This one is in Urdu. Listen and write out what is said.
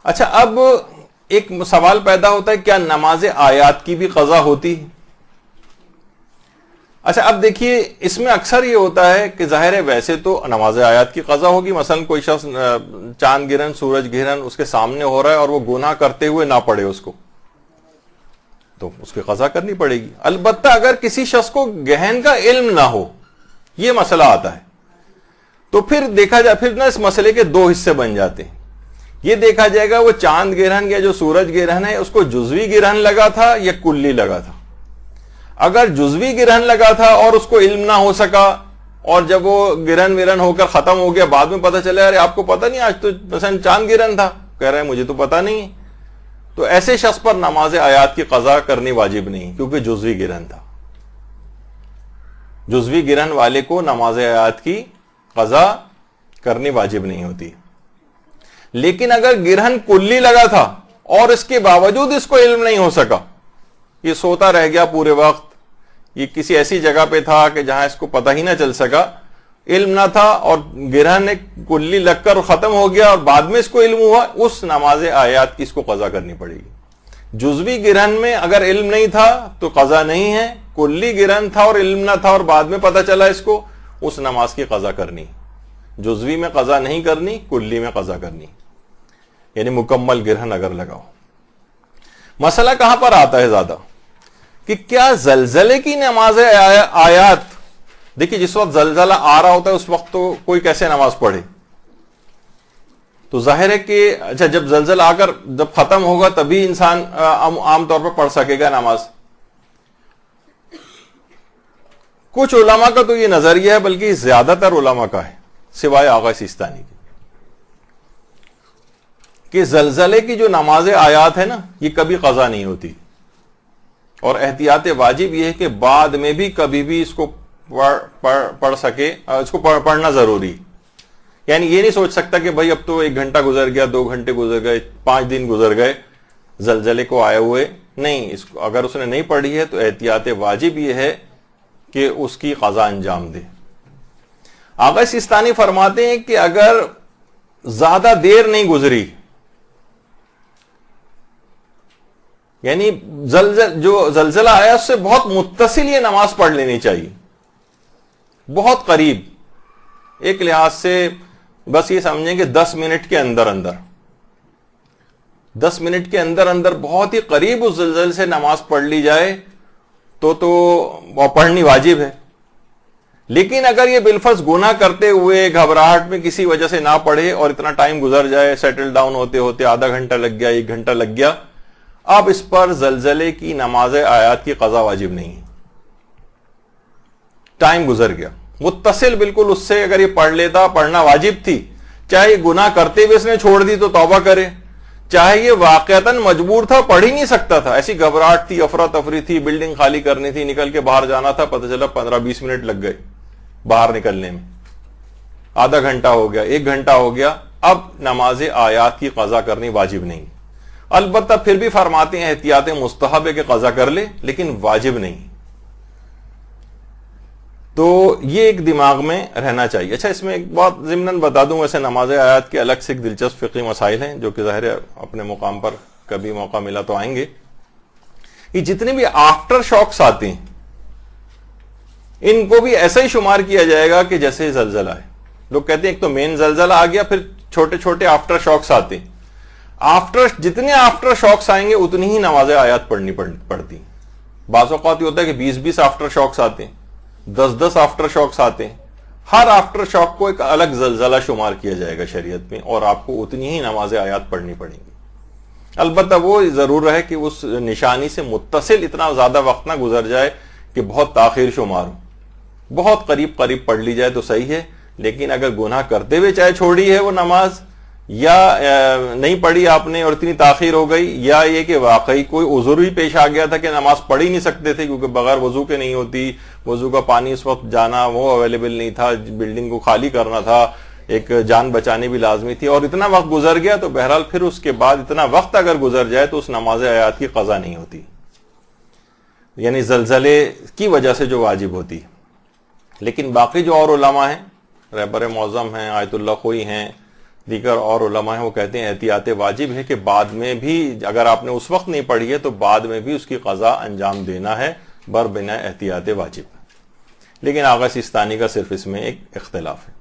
اچھا اب ایک سوال پیدا ہوتا ہے کیا نماز آیات کی بھی قضا ہوتی ہے؟ اچھا اب دیکھیے اس میں اکثر یہ ہوتا ہے کہ ظاہر ہے ویسے تو نماز آیات کی قضا ہوگی، مثلا کوئی شخص چاند گرہن سورج گرہن اس کے سامنے ہو رہا ہے اور وہ گناہ کرتے ہوئے نہ پڑے اس کو، تو اس کی قضا کرنی پڑے گی۔ البتہ اگر کسی شخص کو گہن کا علم نہ ہو، یہ مسئلہ آتا ہے، تو پھر دیکھا جائے پھر نا اس مسئلے کے دو حصے بن جاتے ہیں۔ یہ دیکھا جائے گا وہ چاند گرہن یا جو سورج گرہن ہے اس کو جزوی گرہن لگا تھا یا کلی لگا تھا۔ اگر جزوی گرہن لگا تھا اور اس کو علم نہ ہو سکا اور جب وہ گرہن ورہن ہو کر ختم ہو گیا بعد میں پتہ چلا ارے آپ کو پتہ نہیں آج تو مثلا چاند گرہن تھا، کہہ رہے ہیں مجھے تو پتہ نہیں، تو ایسے شخص پر نماز آیات کی قضا کرنی واجب نہیں کیونکہ جزوی گرہن تھا۔ جزوی گرہن والے کو نماز آیات کی قضا کرنی واجب نہیں ہوتی۔ لیکن اگر گرہن کلی لگا تھا اور اس کے باوجود اس کو علم نہیں ہو سکا، یہ سوتا رہ گیا پورے وقت، یہ کسی ایسی جگہ پہ تھا کہ جہاں اس کو پتہ ہی نہ چل سکا، علم نہ تھا اور گرہن ایک کلی لگ کر ختم ہو گیا اور بعد میں اس کو علم ہوا، اس نماز آیات کی اس کو قضا کرنی پڑے گی۔ جزوی گرہن میں اگر علم نہیں تھا تو قضا نہیں ہے، کلی گرہن تھا اور علم نہ تھا اور بعد میں پتہ چلا اس کو، اس نماز کی قضا کرنی۔ جزوی میں قضا نہیں کرنی، کلی میں قضا کرنی، یعنی مکمل گرہن اگر لگاؤ۔ مسئلہ کہاں پر آتا ہے زیادہ کہ کیا زلزلے کی نماز آیات، دیکھیے جس وقت زلزلہ آ رہا ہوتا ہے اس وقت تو کوئی کیسے نماز پڑھے؟ تو ظاہر ہے کہ اچھا جب زلزلہ آ کر جب ختم ہوگا تبھی انسان عام طور پر پڑھ سکے گا نماز۔ کچھ علماء کا تو یہ نظریہ ہے، بلکہ زیادہ تر علماء کا ہے سوائے آغا سیستانی کے، کہ زلزلے کی جو نماز آیات ہے نا یہ کبھی قضا نہیں ہوتی، اور احتیاط واجب یہ ہے کہ بعد میں بھی کبھی بھی اس کو پڑھ سکے، اس کو پڑھنا ضروری۔ یعنی یہ نہیں سوچ سکتا کہ بھائی اب تو 1 گھنٹہ گزر گیا، 2 گھنٹے گزر گئے، 5 دن گزر گئے زلزلے کو آئے ہوئے، نہیں، اس کو اگر اس نے نہیں پڑھی ہے تو احتیاط واجب یہ ہے کہ اس کی قضا انجام دے۔ آغا سیستانی فرماتے ہیں کہ اگر زیادہ دیر نہیں گزری، یعنی جو زلزلہ آیا اس سے بہت متصل یہ نماز پڑھ لینی چاہیے، بہت قریب، ایک لحاظ سے بس یہ سمجھیں کہ 10 منٹ کے اندر 10 منٹ کے اندر بہت ہی قریب اس زلزلے سے نماز پڑھ لی جائے تو وہ پڑھنی واجب ہے۔ لیکن اگر یہ بالفرض گناہ کرتے ہوئے گھبراہٹ میں کسی وجہ سے نہ پڑھے اور اتنا ٹائم گزر جائے، سیٹل ڈاؤن ہوتے ہوتے آدھا گھنٹہ لگ گیا، 1 گھنٹہ لگ گیا، اب اس پر زلزلے کی نماز آیات کی قضا واجب نہیں ہے، ٹائم گزر گیا۔ متصل بالکل اس سے اگر یہ پڑھ لیتا، پڑھنا واجب تھی، چاہے یہ گناہ کرتے ہوئے اس نے چھوڑ دی تو توبہ کرے، چاہے یہ واقعتاً مجبور تھا، پڑھ ہی نہیں سکتا تھا، ایسی گھبراہٹ تھی، افراتفری تھی، بلڈنگ خالی کرنی تھی، نکل کے باہر جانا تھا، پتہ چلا 15-20 منٹ لگ گئے باہر نکلنے میں، آدھا گھنٹہ ہو گیا، 1 گھنٹہ ہو گیا، اب نماز آیات کی قضا کرنی واجب نہیں۔ البتہ پھر بھی فرماتے ہیں احتیاط مستحب ہے کہ قضا کر لے، لیکن واجب نہیں۔ تو یہ ایک دماغ میں رہنا چاہیے۔ اچھا اس میں ایک بات ضمناً بتا دوں، ویسے نماز آیات کے الگ سے ایک دلچسپ فقہی مسائل ہیں جو کہ ظاہر ہے اپنے مقام پر کبھی موقع ملا تو آئیں گے۔ یہ جتنے بھی آفٹر شاکس آتے ہیں ان کو بھی ایسا ہی شمار کیا جائے گا کہ جیسے زلزلہ ہے۔ لوگ کہتے ہیں ایک تو مین زلزلہ آ گیا، پھر چھوٹے چھوٹے آفٹر شاکس آتے ہیں، جتنے آفٹر شاکس آئیں گے اتنی ہی نماز آیات پڑھنی پڑتی۔ بعض اوقات یہ ہوتا ہے کہ 20 آفٹر شاکس آتے ہیں، 10 آفٹر شاکس آتے ہیں، ہر آفٹر شاک کو ایک الگ زلزلہ شمار کیا جائے گا شریعت میں، اور آپ کو اتنی ہی نماز آیات پڑھنی پڑیں گی۔ البتہ وہ ضرور ہے کہ اس نشانی سے متصل اتنا زیادہ وقت نہ گزر جائے کہ بہت تاخیر شمار ہو، بہت قریب پڑھ لی جائے تو صحیح ہے، لیکن اگر گناہ کرتے ہوئے چاہے چھوڑی ہے وہ نماز، یا نہیں پڑھی آپ نے اور اتنی تاخیر ہو گئی، یا یہ کہ واقعی کوئی عذر ہی پیش آ گیا تھا کہ نماز پڑھ ہی نہیں سکتے تھے کیونکہ بغیر وضو کے نہیں ہوتی، وضو کا پانی اس وقت جانا وہ اویلیبل نہیں تھا، بلڈنگ کو خالی کرنا تھا، ایک جان بچانی بھی لازمی تھی، اور اتنا وقت گزر گیا، تو بہرحال پھر اس کے بعد اتنا وقت اگر گزر جائے تو اس نماز آیات کی قضا نہیں ہوتی، یعنی زلزلے کی وجہ سے جو واجب ہوتی۔ لیکن باقی جو اور علماء ہیں، رہبر معظم ہیں، آیت اللہ خوئی ہیں، دیگر اور علماء ہیں وہ کہتے ہیں احتیاط واجب ہے کہ بعد میں بھی اگر آپ نے اس وقت نہیں پڑھی ہے تو بعد میں بھی اس کی قضا انجام دینا ہے بر بنا احتیاط واجب. لیکن آغا سیستانی کا صرف اس میں ایک اختلاف ہے.